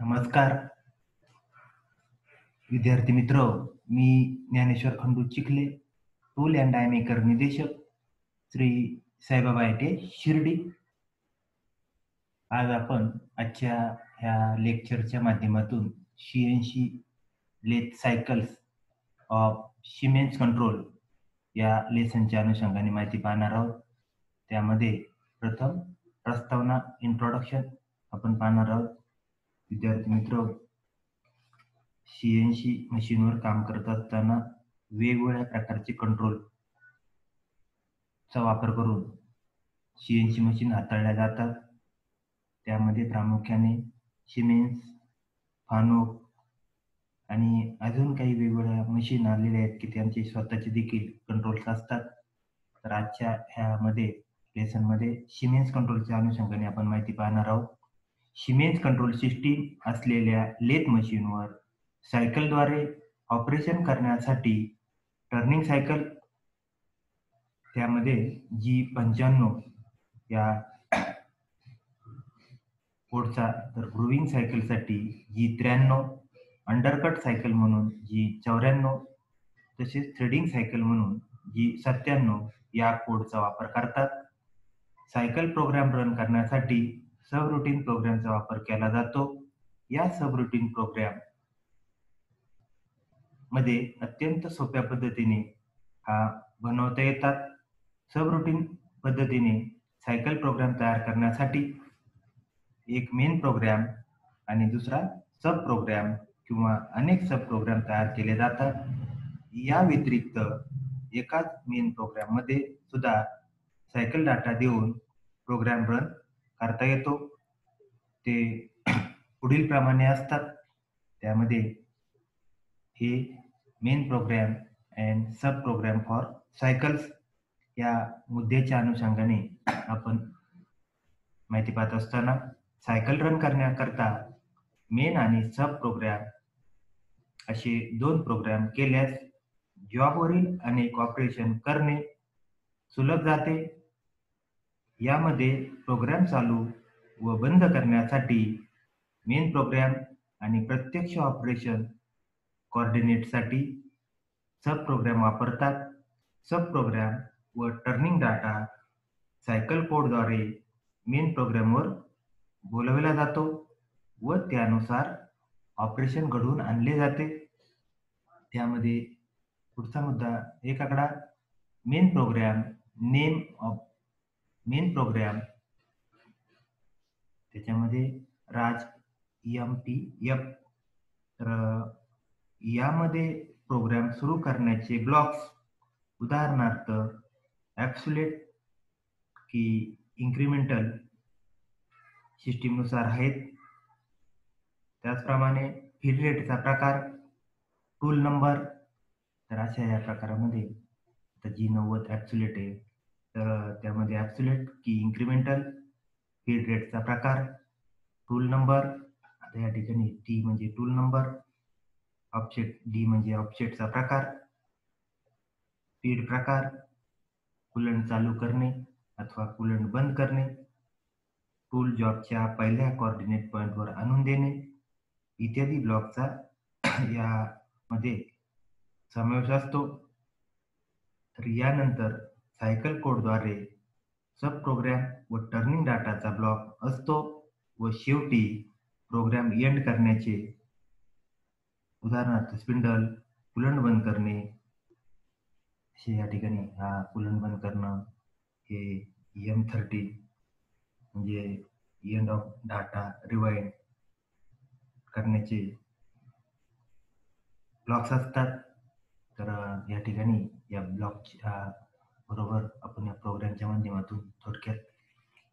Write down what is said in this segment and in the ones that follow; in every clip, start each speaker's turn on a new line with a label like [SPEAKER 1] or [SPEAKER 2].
[SPEAKER 1] नमस्कार विद्यार्थी मित्र, मी Dnyaneshwar Khandu Chikhale, tool and die maker निदेशक, श्री साईबाबा आयटे शिर्डी. आज आपण आजच्या ह्या लेक्चरच्या माध्यमातून CNC lathe cycles of Siemens control या लेसनच्या अनुषंगाने माहिती पाहणार आहोत. त्यामध्ये प्रथम प्रस्तावना इंट्रोडक्शन आपण पाहणार आहोत. विद्यार्थी मित्र, CNC मशीनवर काम करत असताना वेगवेगळ्या प्रकारचे कंट्रोल चा वापर करून CNC मशीन हाताळल्या जातात. त्यामध्ये प्रामुख्याने सिमेन्स, फानुक आणि अजून काही वेगवेगळ्या मशीन आलेल्या आहेत की त्यांचे स्वतःचे देखील कंट्रोल्स असतात. तर आजच्या ह्यामध्ये लेसनमध्ये सिमेन्स कंट्रोलच्या अनुषंगाने आपण माहिती पाहणार आहोत. सिमेन्स कंट्रोल सिस्टीम असलेल्या लेथ मशीनवर सायकलद्वारे ऑपरेशन करण्यासाठी टर्निंग सायकल, त्यामध्ये G55 या पुढचा, तर ग्रुविंग सायकलसाठी G93, अंडरकट सायकल म्हणून G94, तसेच थ्रेडिंग सायकल म्हणून G97 या कोडचा वापर करतात. सायकल प्रोग्राम रन करण्यासाठी सबरूटीन प्रोग्रामचा वापर केला जातो. या सबरूटीन प्रोग्राम मध्ये अत्यंत सोप्या पद्धतीने बनवता येतात. सबरूटीन पद्धतीने सायकल प्रोग्राम तयार करण्यासाठी एक मेन प्रोग्राम आणि दुसरा सब प्रोग्राम किंवा अनेक सब प्रोग्राम तयार केले जातात. या व्यतिरिक्त एकाच मेन प्रोग्राम मध्ये सुद्धा सायकल डाटा देऊन प्रोग्राम रन करता येतो. ते पुढील प्रमाणे असतात. त्यामध्ये हे main program and sub program for cycles या मुद्द्याच्या अनुषंगाने आपण माहिती पाहत असताना सायकल रन करण्याकरता मेन आणि सब प्रोग्राम असे दोन प्रोग्राम केल्यास जॉबवरील अनेक ऑपरेशन करणे सुलभ जाते. यामध्ये प्रोग्राम चालू व बंद करण्यासाठी मेन प्रोग्राम आणि प्रत्यक्ष ऑपरेशन कोऑर्डिनेटसाठी सब प्रोग्राम वापरतात. सब प्रोग्राम व टर्निंग डाटा सायकल कोडद्वारे मेन प्रोग्रामवर बोलवला जातो व त्यानुसार ऑपरेशन घडवून आणले जाते. त्यामध्ये पुढचा मुद्दा एक आकडा, main program name of main program, त्याच्यामध्ये राज MPF. तर यामध्ये प्रोग्राम सुरू करण्याचे ब्लॉक्स उदाहरणार्थ ॲब्सोल्यूट की इन्क्रिमेंटल सिस्टीमनुसार आहेत. त्याचप्रमाणे फीड रेटचा प्रकार, टूल नंबर. तर अशा या प्रकारामध्ये आता G90 ॲब्सोल्यूट आहे, तर त्यामध्ये ॲब्सोल्यूट की इन्क्रिमेंटल, फीड रेटचा प्रकार, टूल नंबर. आता या ठिकाणी T म्हणजे टूल नंबर, ऑफसेट D म्हणजे ऑफसेटचा प्रकार, फीड प्रकार, कूलंट चालू करणे अथवा कूलंट बंद करणे, टूल जॉबच्या पहिल्या कोऑर्डिनेट पॉइंटवर आणून देणे इत्यादी ब्लॉकचा यामध्ये समावेश असतो. तर यानंतर सायकल कोडद्वारे सब प्रोग्राम व टर्निंग डाटाचा ब्लॉक असतो व शेवटी प्रोग्राम एंड करण्याचे, उदाहरणार्थ स्पिंडल, कूलंट बंद करणे. असे या ठिकाणी हा कूलंट बंद करणं हे M30 म्हणजे एंड ऑफ डाटा रिवाइंड करण्याचे ब्लॉक्स असतात. तर या ठिकाणी या ब्लॉकच्या बरोबर आपण या प्रोग्रामच्या माध्यमातून थोडक्यात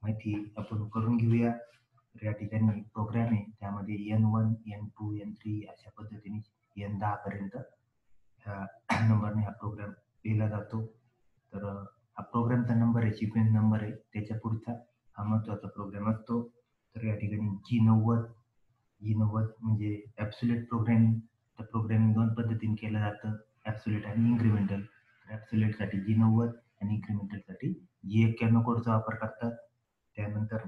[SPEAKER 1] माहिती आपण करून घेऊया. तर या ठिकाणी प्रोग्राम आहे, त्यामध्ये N1, N2, N3 अशा पद्धतीने N10 पर्यंत ह्या नंबरने हा प्रोग्राम लिहिला जातो. तर हा प्रोग्रामचा नंबर आहे, सिक्वेन्स नंबर आहे, त्याच्या पुढचा हा महत्त्वाचा प्रोग्राम असतो. तर या ठिकाणी G90 म्हणजे ॲब्सोल्यूट प्रोग्रामिंग. तर प्रोग्रामिंग दोन पद्धतीने केलं जातं, ॲब्सोल्यूट आणि इन्क्रिमेंटल. ॲब्सोल्यूटसाठी G90 आणि इन्क्रिमेंटलसाठी G91 कोडचा वापर करतात. त्यानंतर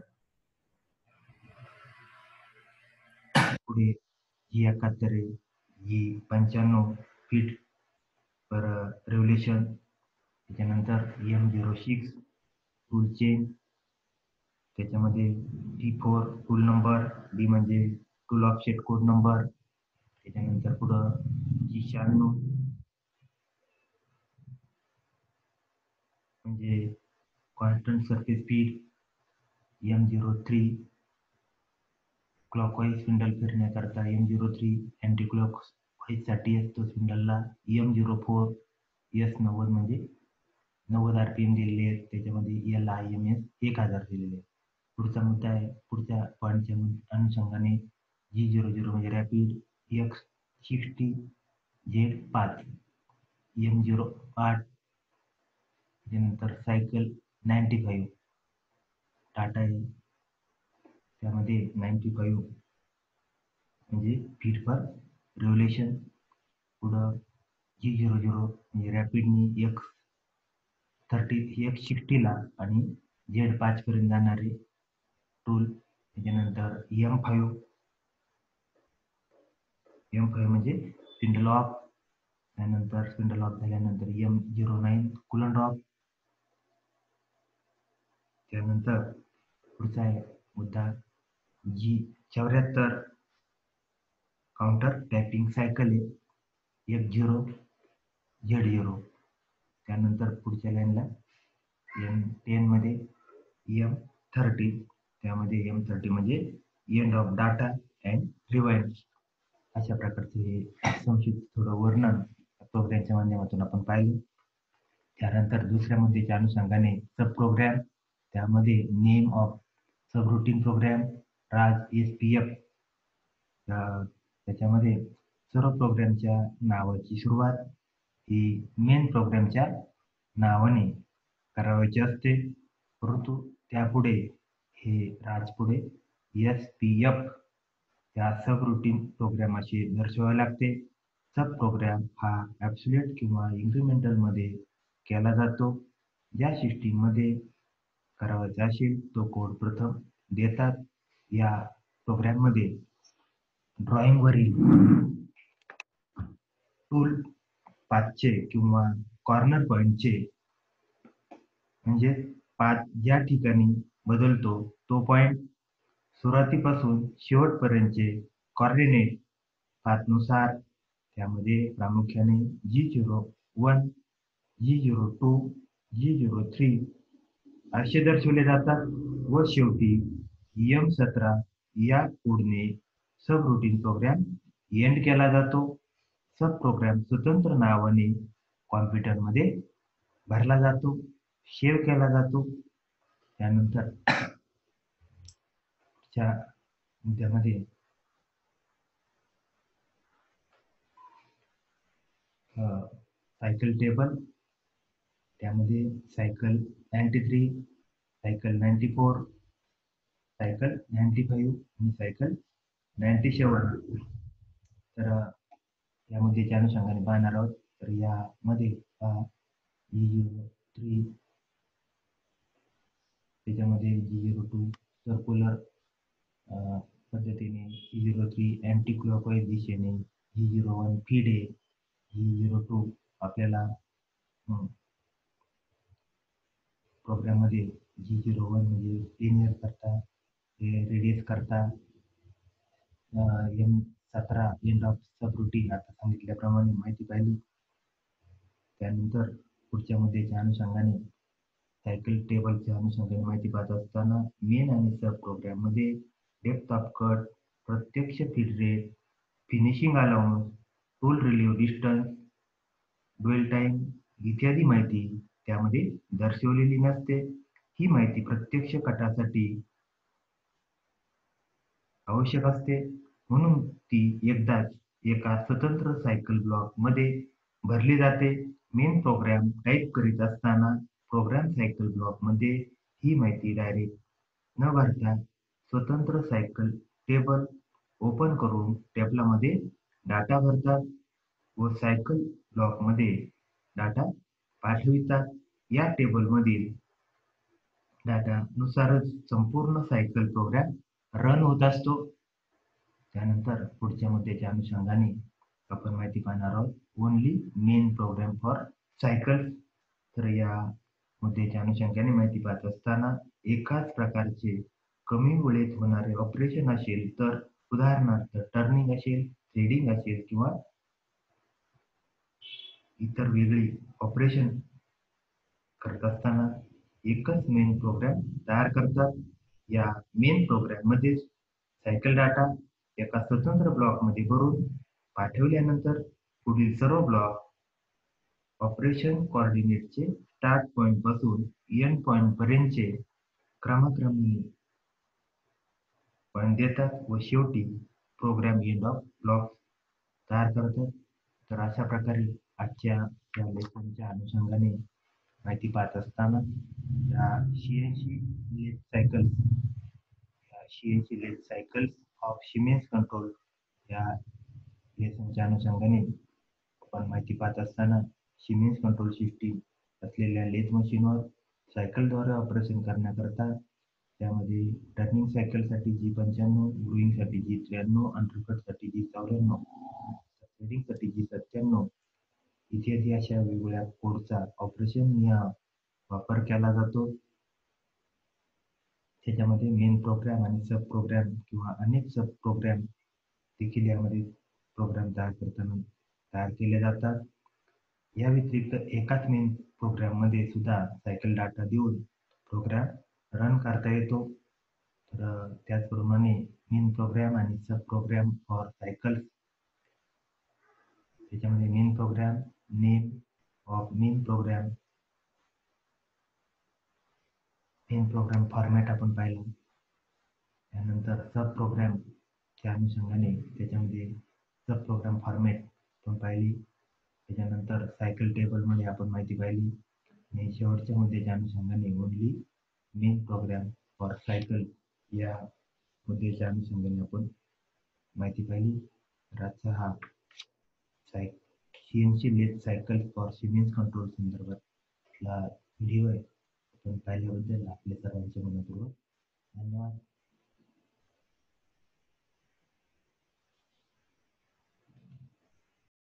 [SPEAKER 1] पुढे G71 आहे, G95 फीट पर रेव्होल्युशन. त्याच्यानंतर M06 टूल चेन, त्याच्यामध्ये T4 टूल नंबर, D म्हणजे टूल ऑफसेट कोड नंबर. त्याच्यानंतर पुढं G96 म्हणजे constant surface speed. M03 clockwise spindle फिरण्याकरता, M03 अँटी क्लॉकवाईज साठी असतो स्पिंडलला. M04 S90 म्हणजे 90 RPM दिलेले आहेत, त्याच्यामध्ये LIMS 1000 दिलेले आहेत. पुढचा मुद्दा आहे, पुढच्या पॉईंटच्या अनुषंगाने G00 म्हणजे रॅपिड X60 Z5, M08 त्यानंतर सायकल 95 टाटा आहे, त्यामध्ये 95 म्हणजे फीट पर रेव्होल्युशन. पुढं G00 म्हणजे रॅपिडनी X60 ला आणि Z5 पर्यंत जाणारे टूल. त्याच्यानंतर M5 म्हणजे स्पिंडल ऑफ. त्यानंतर स्पिंडल ऑफ झाल्यानंतर M09 कूलंट ऑफ. त्यानंतर पुढचा आहे मुद्दा G74 काउंटर टॅपिंग सायकल आहे, F0 Z0. त्यानंतर पुढच्या लाईनला M10 मध्ये M30, त्यामध्ये M30 म्हणजे end of data and rewind. अशा प्रकारचे हे संक्षिप्त थोडं वर्णन प्रोग्रामच्या माध्यमातून आपण पाहिलं. त्यानंतर दुसऱ्या मुद्द्याच्या अनुषंगाने सब प्रोग्राम, त्यामध्ये name of sub routine program राज SPF. त्याच्यामध्ये सर्व प्रोग्रामच्या नावाची सुरुवात ही मेन प्रोग्रामच्या नावाने करावायची असते, परंतु त्यापुढे हे राज पुढे SPF त्या सब रुटीन प्रोग्राम असे दर्शवावे लागते. सब प्रोग्राम हा ॲब्सोल्यूट किंवा इन्क्रिमेंटल मध्ये केला जातो. ज्या सिस्टीम मध्ये करावायचा असेल तो कोड प्रथम देतात. या प्रोग्राम मध्ये ड्रॉइंग वरील टूल पाथचे किंवा कॉर्नर पॉइंटचे म्हणजे पाथ ज्या ठिकाणी बदलतो तो पॉइंट सुरुवातीपासून शेवटपर्यंतचे कॉर्डिनेट पाथनुसार, त्यामध्ये प्रामुख्याने G01, G02, G03 असे दर्शवले जातात व शेवटी M17 या कोडने सब रुटीन प्रोग्राम एंड केला जातो. सब प्रोग्राम स्वतंत्र नावाने कॉम्प्युटरमध्ये भरला जातो, सेव्ह केला जातो. त्यानंतर मुद्द्यामध्ये सायकल टेबल, त्यामध्ये सायकल 93, सायकल 94, सायकल 95 आणि सायकल 97. तर या मुद्द्याच्या अनुषंगाने पाहणार आहोत. तर यामध्ये G03, त्याच्यामध्ये G02 सर्क्युलर पद्धतीने, G03 अँटी क्लॉकवाईज दिशेने, G01 फीड आहे, G02 आपल्याला प्रोग्राम मध्ये G01 म्हणजे लिनियर करता, रेडियस करता, M17 end of sub routine आता सांगितल्याप्रमाणे माहिती पाहिली. त्यानंतर पुढच्या मुद्द्याच्या अनुषंगाने सायकल टेबलच्या अनुषंगाने माहिती पाहत असताना मेन आणि सब प्रोग्राम मध्ये डेप्थ ऑफ कट, प्रत्यक्ष feed rate, finishing allowance, tool relieve distance, dwell time इत्यादी माहिती त्यामध्ये दर्शवलेली नसते. ही माहिती प्रत्यक्ष कटासाठी आवश्यक असते, म्हणून ती एकदाच एका स्वतंत्र सायकल ब्लॉक मध्ये भरली जाते. मेन प्रोग्राम टाईप करीत असताना प्रोग्राम सायकल ब्लॉक मध्ये ही माहिती डायरेक्ट न भरता स्वतंत्र सायकल टेबल ओपन करून टेबलामध्ये डाटा भरतात व सायकल ब्लॉक मध्ये डाटा पाठवितात. या टेबल मधील डाटा नुसारच संपूर्ण सायकल प्रोग्राम रन होत असतो. त्यानंतर पुढच्या मुद्द्याच्या अनुषंगाने आपण माहिती पाहणार आहोत only main program for cycle. तर या मुद्द्याच्या अनुषंगाने माहिती पाहत असताना एकाच प्रकारचे कमी वेळेत होणारे ऑपरेशन असेल तर उदाहरणार्थ टर्निंग असेल, थ्रेडिंग असेल किंवा इतर वेगळी ऑपरेशन करत असताना एकच मेन प्रोग्राम तयार करतात. या मेन प्रोग्राम मध्ये सायकल डाटा एका स्वतंत्र ब्लॉकमध्ये भरून पाठवल्यानंतर पुढील सर्व ब्लॉक ऑपरेशन कोऑर्डिनेटचे स्टार्ट पॉइंट पासून एंड पॉइंट पर्यंतचे क्रमाक्रमाने पॉइंट देतात व शेवटी प्रोग्राम एंड ऑफ ब्लॉक तयार करतात. तर अशा प्रकारे आजच्या या लेसनच्या अनुषंगाने माहिती पाहत असताना या CNC lathe cycles of Siemens control या लेसनच्या अनुषंगाने आपण माहिती पाहत असताना सिमेन्स कंट्रोल सिस्टीम असलेल्या लेथ मशीनवर सायकलद्वारे ऑपरेशन करण्याकरता त्यामध्ये टर्निंग सायकलसाठी G95, ग्रुईंगसाठी G93, अंडरकटसाठी G94, थ्रेडिंगसाठी G97 इत्यादी अशा वेगवेगळ्या कोडचा ऑपरेशन या वापर केला जातो. त्याच्यामध्ये मेन प्रोग्राम आणि सब प्रोग्राम किंवा अनेक सब प्रोग्राम देखील यामध्ये प्रोग्राम तयार करताना तयार केले जातात. या व्यतिरिक्त एकाच मेन प्रोग्राम मध्ये सुद्धा सायकल डाटा देऊन प्रोग्राम रन करता येतो. तर त्याचप्रमाणे मेन प्रोग्राम आणि सब प्रोग्राम फॉर सायकल्स त्याच्यामध्ये main program, name of main program format आपण पाहिला. त्यानंतर सब प्रोग्राम च्या अनुषंगाने त्याच्यामध्ये सब प्रोग्राम फॉर्मॅट आपण पाहिली. त्याच्यानंतर सायकल टेबल मध्ये आपण माहिती पाहिली आणि शेवटच्या मुद्द्याच्या अनुषंगाने only main program for cycle या मुद्द्याच्या अनुषंगाने आपण माहिती पाहिली. तर आजचा हा CNC lathe cycle for Siemens control संदर्भातला व्हिडिओ आहे. आपण पाहिल्याबद्दल आपले सर्वांचे मनपूर्वक धन्यवाद.